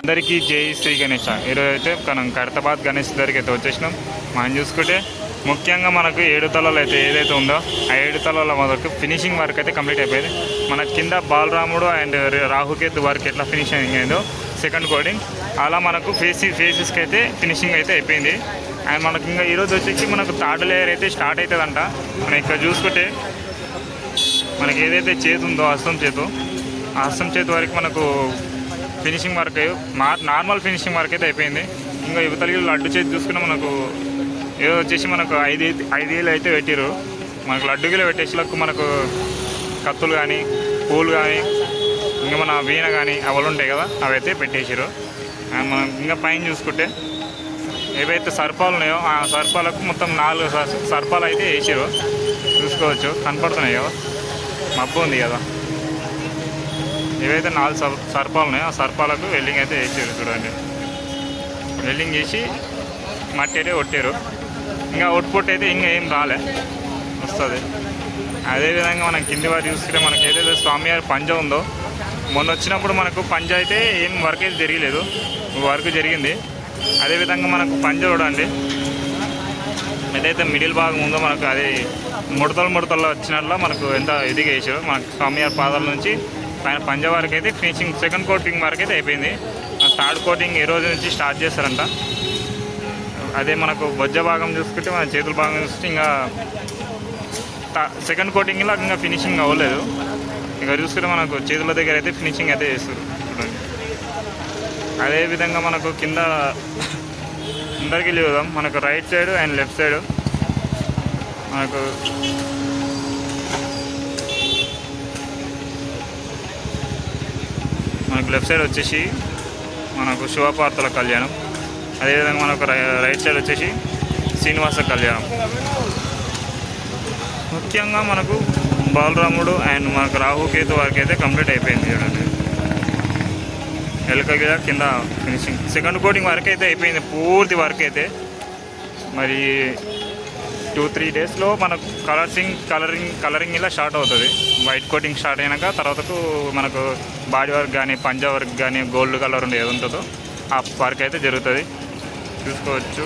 అందరికీ జై శ్రీ గణేష. ఈరోజు అయితే మనం ఖైరతాబాద్ గణేష్ దగ్గరికి అయితే వచ్చేసినాం. మనం చూసుకుంటే ముఖ్యంగా మనకు 7 తలలు అయితే ఏదైతే ఉందో ఆ 7 తలల వరకు ఫినిషింగ్ వర్క్ అయితే కంప్లీట్ అయిపోయింది. మన కింద బాలరాముడు అండ్ రాహుకేతు వర్క్ ఎట్లా ఫినిషింగ్ అయిందో సెకండ్ కోడింగ్ అలా మనకు ఫేసెస్కి అయితే ఫినిషింగ్ అయితే అయిపోయింది. అండ్ మనకి ఇంకా ఈరోజు వచ్చేసి మనకు థర్డ్ లేయర్ అయితే స్టార్ట్ అవుతుందంట. మనం ఇక్కడ చూసుకుంటే మనకి ఏదైతే చేతి ఉందో హస్తం చేతు వరకు మనకు finishing work normal finishing work అయితే అయిపోయింది. ఇంకా యువతలకి లడ్డు చేతి చూసుకున్న మనకు ఏదో వచ్చేసి మనకు 5 ఏళ్ళు అయితే పెట్టారు. మనకు లడ్డుగిలో పెట్టేసిలకు మనకు కత్తులు కానీ పూలు కానీ ఇంకా మన వీణ కానీ అవలు ఉంటాయి కదా అవి అయితే పెట్టేసారు. అండ్ మనం ఇంకా పైన చూసుకుంటే ఏవైతే సర్పాలు ఉన్నాయో ఆ సర్పాలకు మొత్తం 4 సర్పాలు అయితే వేసారు. చూసుకోవచ్చు, కనపడుతున్నాయి కదా, మబ్బు ఉంది కదా. ఏవైతే 4 సర్పాలు ఉన్నాయో ఆ సర్పాలకు వెల్డింగ్ అయితే వేసారు. చూడండి, వెల్డింగ్ చేసి మట్టి అయితే కొట్టారు. ఇంకా అవుట్పుట్ అయితే ఇంకా ఏం రాలే, వస్తుంది. అదేవిధంగా మనం కింది వారు చూసుకుంటే మనకి ఏదైతే స్వామివారి పంజ ఉందో మొన్న వచ్చినప్పుడు మనకు పంజ అయితే ఏం వర్క్ అయితే జరగలేదు, వర్క్ జరిగింది. అదేవిధంగా మనకు పంజ చూడండి, ఏదైతే మిడిల్ భాగం ఉందో మనకు అది ముడతల్లో వచ్చినట్లు మనకు ఎంత ఇదిగా వేసారు. మనకు స్వామివారి పాదాల నుంచి పైన పంజ వరకు అయితే ఫినిషింగ్ సెకండ్ కోటింగ్ వరకు అయితే అయిపోయింది. థర్డ్ కోటింగ్ ఈ రోజు నుంచి స్టార్ట్ చేస్తారంట. అదే మనకు బొజ్జ భాగం చూసుకుంటే మన చేతుల భాగం చూస్తే ఇంకా సెకండ్ కోటింగ్లో ఇంకా ఫినిషింగ్ అవ్వలేదు. ఇక చూసుకుంటే మనకు చేతుల దగ్గర అయితే ఫినిషింగ్ అయితే చేస్తారు. చూడండి, అదేవిధంగా మనకు కింద అందరికీ చూద్దాం. మనకు right side and left side మనకు లెఫ్ట్ సైడ్ వచ్చేసి మనకు శివపార్వతుల కళ్యాణం. అదేవిధంగా మనకు రైట్ సైడ్ వచ్చేసి శ్రీనివాస కళ్యాణం. ముఖ్యంగా మనకు బాలరాముడు అండ్ మనకు రాహుకేతు వరకు అయితే కంప్లీట్ అయిపోయింది. చూడండి, ఎలక కింద ఫినిషింగ్ సెకండ్ కోటింగ్ వరకు అయితే అయిపోయింది, పూర్తి వర్క్ అయితే. మరి 2-3 డేస్లో మనకు కలరింగ్ ఇలా స్టార్ట్ అవుతుంది. వైట్ కోటింగ్ స్టార్ట్ అయినాక తర్వాతకు మనకు బాడీ వర్క్ కానీ పంజా వర్క్ కానీ గోల్డ్ కలర్ ఏది ఉంటుందో ఆ వర్క్ అయితే జరుగుతుంది. చూసుకోవచ్చు.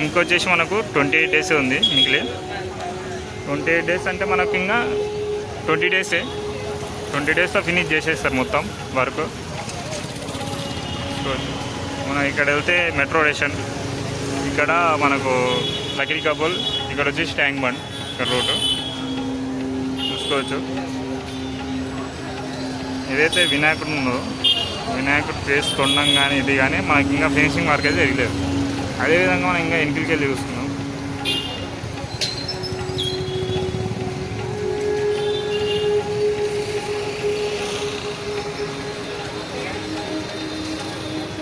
ఇంకొచ్చేసి మనకు 28 డేస్ ఉంది మిగిలి. 28 డేస్ అంటే మనకు ఇంకా 20 డేసే. 20 డేస్లో ఫినిష్ చేసేస్తారు మొత్తం వర్క్. మనం ఇక్కడ వెళ్తే మెట్రో స్టేషన్, ఇక్కడ మనకు లకిడి కబుల్, ఇక్కడ వచ్చేసి ట్యాంక్ బండ్, ఇక్కడ రోడ్డు చూసుకోవచ్చు. ఏదైతే వినాయకుడు ఉందో వినాయకుడు ఫేస్ తొండం కానీ ఇది కానీ మనకి ఇంకా ఫినిషింగ్ వర్క్ అయితే జరగలేదు. అదేవిధంగా మనం ఇంకా ఇంటికి వెళ్ళి చూస్తున్నాం.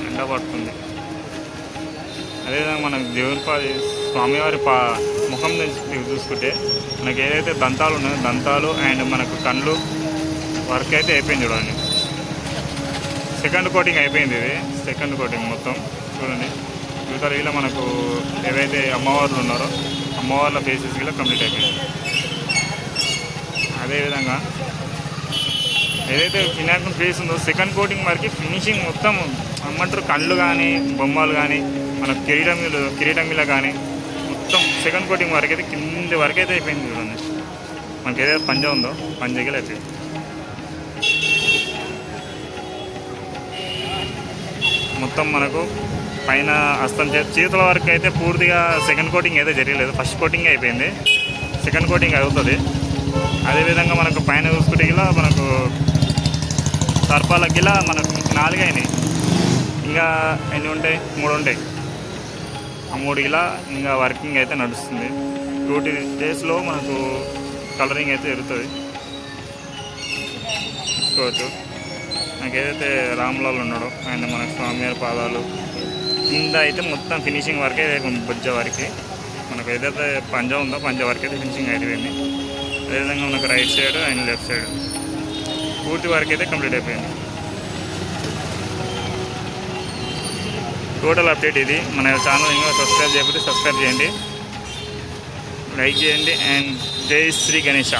ఎండ పడుతుంది. అదేవిధంగా మనకు దేవుని స్వామివారి ముఖం నుంచి చూసుకుంటే మనకి ఏదైతే దంతాలు ఉన్నాయో దంతాలు అండ్ మనకు కళ్ళు వర్క్ అయితే అయిపోయింది. చూడండి, సెకండ్ కోటింగ్ అయిపోయింది. ఇది సెకండ్ కోటింగ్ మొత్తం. చూడండి, యువతలో మనకు ఏవైతే అమ్మవార్లు ఉన్నారో అమ్మవార్ల ఫేసెస్ కూడా కంప్లీట్ అయిపోయింది. అదేవిధంగా ఏదైతే వినాయకుని ఫేస్ ఉందో సెకండ్ కోటింగ్ వరకు ఫినిషింగ్ మొత్తం అమ్మంటారు. కళ్ళు కానీ బొమ్మలు కానీ మనకు కిరీటం మీద కానీ మొత్తం సెకండ్ కోటింగ్ వరకు అయితే కింది వరకు అయితే అయిపోయింది. చూడండి, మనకి ఏదైతే పంజ ఉందో పంజగిలు అయిపోయింది. మొత్తం మనకు పైన హస్తం చేతుల వరకు అయితే పూర్తిగా సెకండ్ కోటింగ్ అయితే జరగలేదు, ఫస్ట్ కోటింగ్ అయిపోయింది. సెకండ్ కోటింగ్ అవుతుంది. అదేవిధంగా మనకు పైన చూసుకుంటే ఇలా మనకు సర్పాలకి ఇలా మనకు 4 అయినాయి. ఇంకా ఎన్ని ఉంటాయి? 3 ఉంటాయి. ఆ 3 ఇలా ఇంకా వర్కింగ్ అయితే నడుస్తుంది. 2 డేస్లో మనకు కలరింగ్ అయితే జరుగుతుంది. చూసుకోవచ్చు, మనకి ఏదైతే రామ్లాల్ ఉన్నాడో ఆయన మనకు స్వామివారి పాదాలు కింద అయితే మొత్తం ఫినిషింగ్ వర్క్ అయితే బొజ్జ వరకు మనకు ఏదైతే పంజ ఉందో పంజ వరకు అయితే ఫినిషింగ్ అయిపోయింది. అదేవిధంగా మనకు right side and left side పూర్తి వర్క్ అయితే కంప్లీట్ అయిపోయింది. టోటల్ అప్డేట్ ఇది. మన ఛానల్ ఇంకా సబ్స్క్రైబ్ చేయకపోతే సబ్స్క్రైబ్ చేయండి, లైక్ చేయండి. అండ్ జై శ్రీ గణేష.